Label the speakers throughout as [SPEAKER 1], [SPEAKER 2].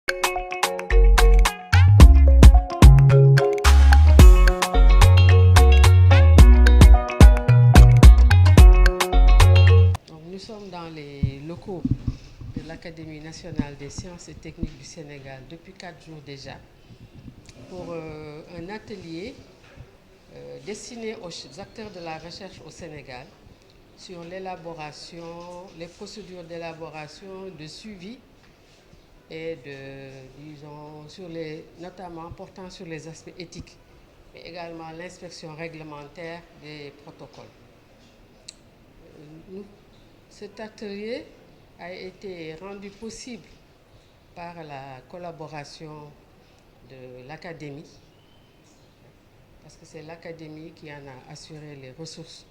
[SPEAKER 1] Donc, nous sommes dans les locaux de l'Académie nationale des sciences et techniques du Sénégal depuis 4 jours déjà pour un atelier destiné aux acteurs de la recherche au Sénégal sur l'élaboration, les procédures d'élaboration, de suivi et notamment portant sur les aspects éthiques, mais également l'inspection réglementaire des protocoles. Cet atelier a été rendu possible par la collaboration de l'Académie, parce que c'est l'Académie qui en a assuré les ressources,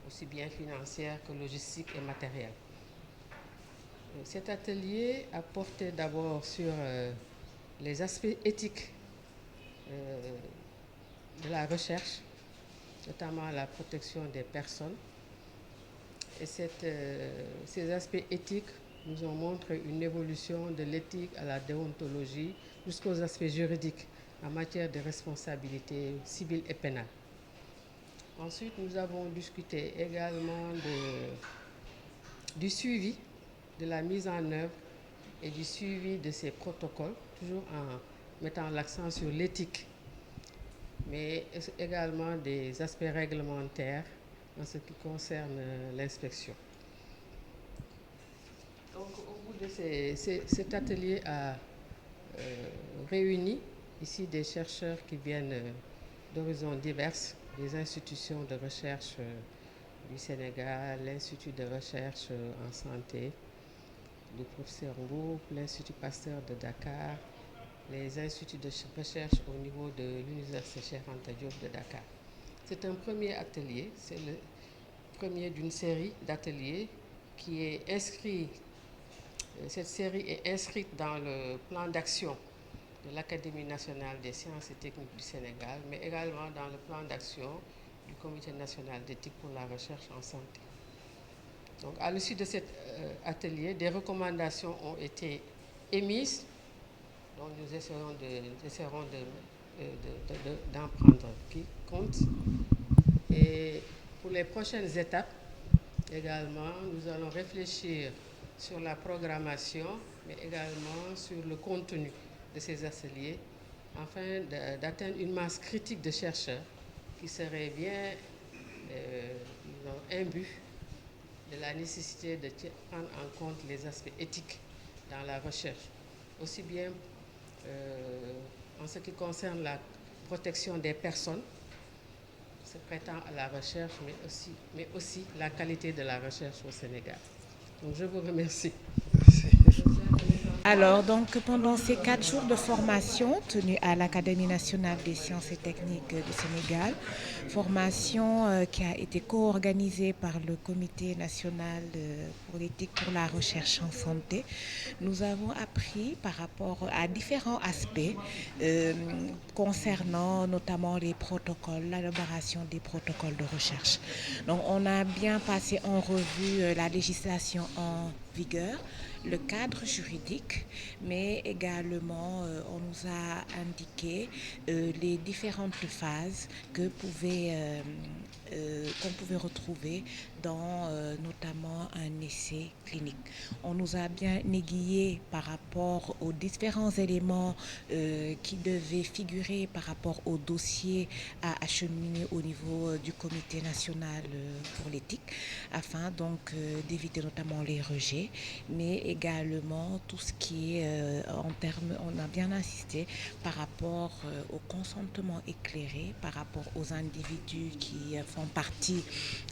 [SPEAKER 1] aussi bien financières que logistiques et matérielles. Cet atelier a porté d'abord sur les aspects éthiques de la recherche, notamment la protection des personnes. Et ces aspects éthiques nous ont montré une évolution de l'éthique à la déontologie jusqu'aux aspects juridiques en matière de responsabilité civile et pénale. Ensuite, nous avons discuté également du suivi, de la mise en œuvre et du suivi de ces protocoles, toujours en mettant l'accent sur l'éthique, mais également des aspects réglementaires en ce qui concerne l'inspection. Donc, au bout de cet atelier a réuni ici des chercheurs qui viennent d'horizons divers, des institutions de recherche du Sénégal, l'Institut de recherche en santé, le professeur Mboup, l'Institut Pasteur de Dakar, les instituts de recherche au niveau de l'Université Cheikh Anta Diop de Dakar. C'est un premier atelier, c'est le premier d'une série d'ateliers qui est inscrit. Cette série est inscrite dans le plan d'action de l'Académie nationale des sciences et techniques du Sénégal, mais également dans le plan d'action du Comité national d'éthique pour la recherche en santé. Donc, à l'issue de cet atelier, des recommandations ont été émises, dont nous essaierons d'en prendre compte. Et pour les prochaines étapes, également, nous allons réfléchir sur la programmation, mais également sur le contenu de ces ateliers, afin d'atteindre une masse critique de chercheurs qui seraient bien imbus de la nécessité de prendre en compte les aspects éthiques dans la recherche, aussi bien en ce qui concerne la protection des personnes se prêtant à la recherche, mais aussi la qualité de la recherche au Sénégal. Donc, je vous remercie.
[SPEAKER 2] Alors, donc, pendant ces 4 jours de formation tenue à l'Académie nationale des sciences et techniques du Sénégal, formation qui a été co-organisée par le Comité national pour l'éthique pour la recherche en santé, nous avons appris par rapport à différents aspects concernant notamment les protocoles, l'élaboration des protocoles de recherche. Donc, on a bien passé en revue la législation en vigueur, le cadre juridique, mais également on nous a indiqué les différentes phases qu'on pouvait retrouver dans notamment un essai clinique. On nous a bien aiguillé par rapport aux différents éléments qui devaient figurer par rapport au dossier à acheminer au niveau du Comité national pour l'éthique, afin donc d'éviter notamment les rejets, mais également tout ce qui est on a bien insisté par rapport au consentement éclairé, par rapport aux individus qui font partie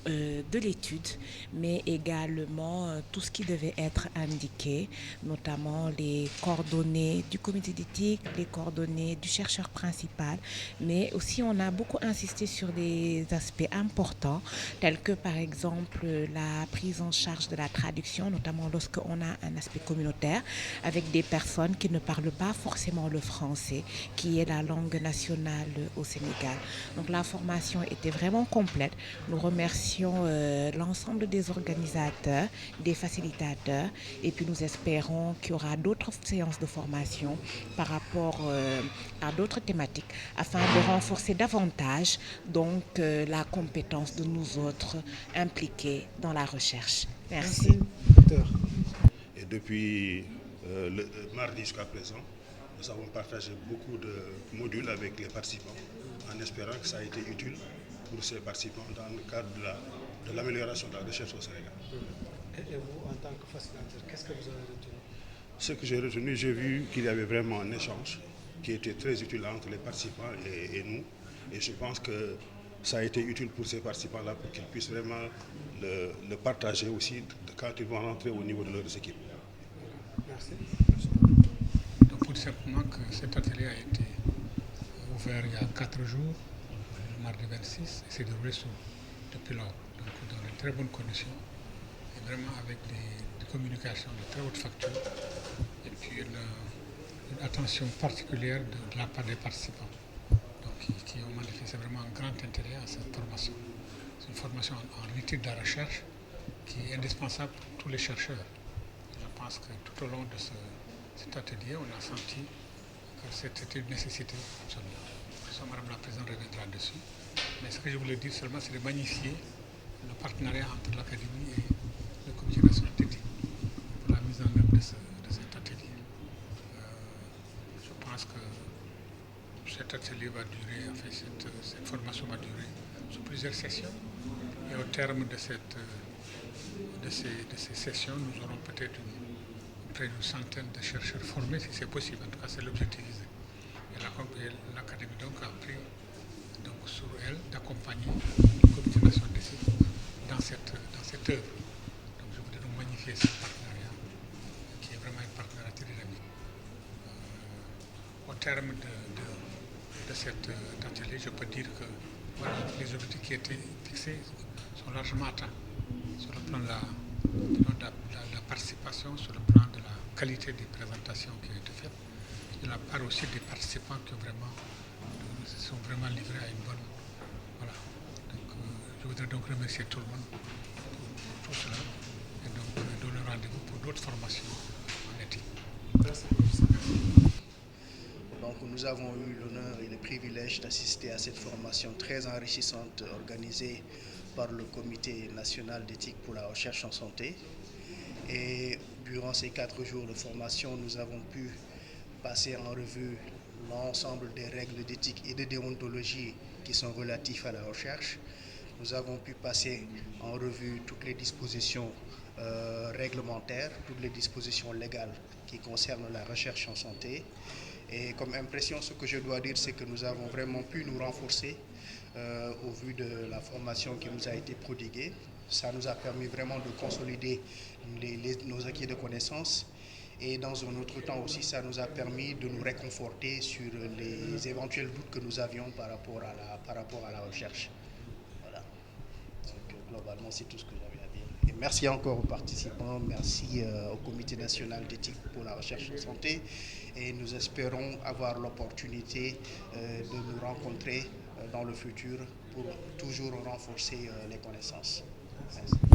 [SPEAKER 2] de l'étude, mais également tout ce qui devait être indiqué, notamment les coordonnées du comité d'éthique, les coordonnées du chercheur principal, mais aussi on a beaucoup insisté sur des aspects importants, tels que par exemple la prise en charge de la traduction, notamment lorsqu'on a un aspect communautaire avec des personnes qui ne parlent pas forcément le français, qui est la langue nationale au Sénégal. Donc la formation était vraiment complète. complète. Nous remercions l'ensemble des organisateurs, des facilitateurs, et puis nous espérons qu'il y aura d'autres séances de formation par rapport à d'autres thématiques afin de renforcer davantage donc la compétence de nous autres impliqués dans la recherche. Merci.
[SPEAKER 3] Docteur. Et depuis le mardi jusqu'à présent, nous avons partagé beaucoup de modules avec les participants en espérant que ça a été utile pour ces participants dans le cadre de l'amélioration de la recherche au Sénégal.
[SPEAKER 4] Et vous, en tant que facilitateur, qu'est-ce que vous avez retenu?
[SPEAKER 3] Ce que j'ai retenu, j'ai vu qu'il y avait vraiment un échange qui était très utile entre les participants et nous. Et je pense que ça a été utile pour ces participants-là pour qu'ils puissent vraiment le partager aussi quand ils vont rentrer au niveau de leurs équipes.
[SPEAKER 4] Merci.
[SPEAKER 5] Donc pour dire simplement que cet atelier a été ouvert il y a 4 jours, le mardi 26, et s'est déroulé depuis lors. Donc dans de très bonnes conditions, et vraiment avec des communications de très haute facture, et puis une attention particulière de la part des participants, donc qui ont manifesté vraiment un grand intérêt à cette formation. C'est une formation en éthique de la recherche qui est indispensable pour tous les chercheurs. Je pense que tout au long de cet atelier, on a senti que c'était une nécessité absolument. Madame la Présidente reviendra dessus. Mais ce que je voulais dire seulement, c'est de magnifier le partenariat entre l'Académie et le Comité national d'éthique pour la mise en œuvre de cet atelier. Je pense que cet atelier va durer, enfin cette formation va durer sur plusieurs sessions. Et au terme de ces sessions, nous aurons peut-être près d'une centaine de chercheurs formés, si c'est possible. En tout cas, c'est l'objectif. Et l'Académie donc a pris donc, sur elle d'accompagner le Comité national d'éthique dans cette œuvre. Donc je voudrais donc magnifier ce partenariat, qui est vraiment un partenariat très dynamique. Au terme de cet atelier, je peux dire que voilà, les objectifs qui étaient fixés sont largement atteints sur le plan de la participation, sur le plan de la qualité des présentations qui ont été faites, de la part aussi des participants qui se sont vraiment livrés à une bonne. Voilà. Donc, je voudrais donc remercier tout le monde pour tout cela et donc donner rendez-vous pour d'autres formations en éthique.
[SPEAKER 4] Merci.
[SPEAKER 6] Donc nous avons eu l'honneur et le privilège d'assister à cette formation très enrichissante organisée par le Comité national d'éthique pour la recherche en santé. Et durant ces 4 jours de formation, nous avons pu passer en revue l'ensemble des règles d'éthique et de déontologie qui sont relatives à la recherche. Nous avons pu passer en revue toutes les dispositions réglementaires, toutes les dispositions légales qui concernent la recherche en santé. Et comme impression, ce que je dois dire, c'est que nous avons vraiment pu nous renforcer au vu de la formation qui nous a été prodiguée. Ça nous a permis vraiment de consolider nos acquis de connaissances. Et dans un autre temps aussi, ça nous a permis de nous réconforter sur les éventuels doutes que nous avions par rapport à la recherche. Voilà. Donc, globalement, c'est tout ce que j'avais à dire. Et merci encore aux participants, merci au Comité national d'éthique pour la recherche en santé. Et nous espérons avoir l'opportunité de nous rencontrer dans le futur pour toujours renforcer les connaissances. Merci.